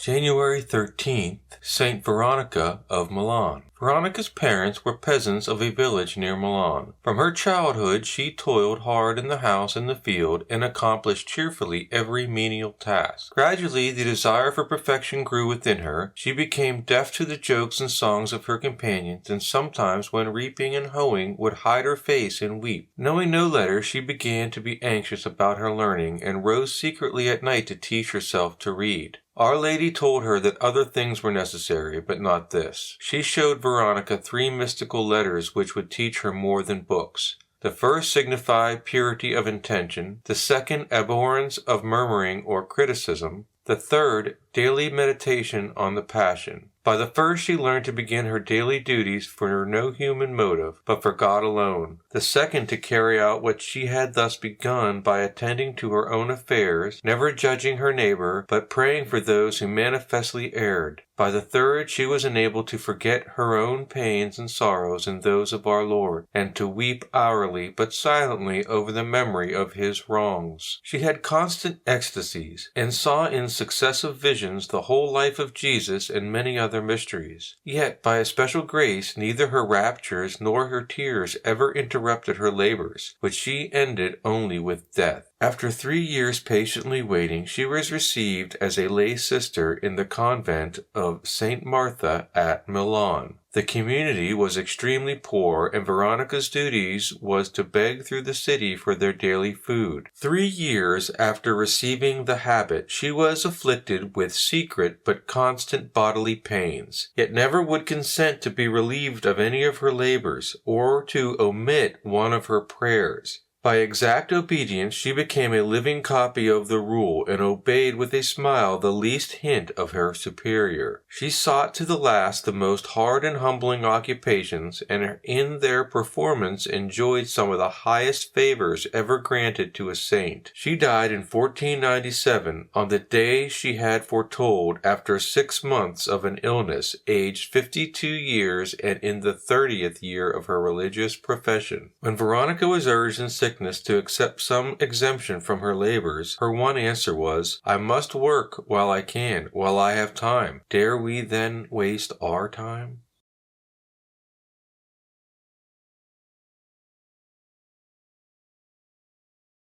January 13th, Saint Veronica of Milan. Veronica's parents were peasants of a village near Milan. From her childhood she toiled hard in the house and the field, and accomplished cheerfully every menial task. Gradually the desire for perfection grew within her. She became deaf to the jokes and songs of her companions, and sometimes when reaping and hoeing would hide her face and weep. Knowing no letters, she began to be anxious about her learning, and rose secretly at night to teach herself to read. Our Lady told her that other things were necessary, but not this. She showed Veronica 3 mystical letters which would teach her more than books. The first signified purity of intention, the second abhorrence of murmuring or criticism, the third daily meditation on the Passion. By the first she learned to begin her daily duties for no human motive, but for God alone. The second to carry out what she had thus begun by attending to her own affairs, never judging her neighbor, but praying for those who manifestly erred. By the third she was enabled to forget her own pains and sorrows and those of our Lord, and to weep hourly but silently over the memory of His wrongs. She had constant ecstasies, and saw in successive visions the whole life of Jesus and many other mysteries. Yet, by a special grace, neither her raptures nor her tears ever interrupted her labors, which she ended only with death. After 3 years patiently waiting, she was received as a lay sister in the convent of St. Martha at Milan. The community was extremely poor, and Veronica's duties was to beg through the city for their daily food. 3 years after receiving the habit, she was afflicted with secret but constant bodily pains, yet never would consent to be relieved of any of her labors, or to omit one of her prayers. By exact obedience she became a living copy of the rule, and obeyed with a smile the least hint of her superior. She sought to the last the most hard and humbling occupations, and in their performance enjoyed some of the highest favors ever granted to a saint. She died in 1497, on the day she had foretold, after 6 months of an illness, aged 52 years and in the 30th year of her religious profession. When Veronica was urged in sickness to accept some exemption from her labors, her one answer was, "I must work while I can, while I have time." Dare we then waste our time?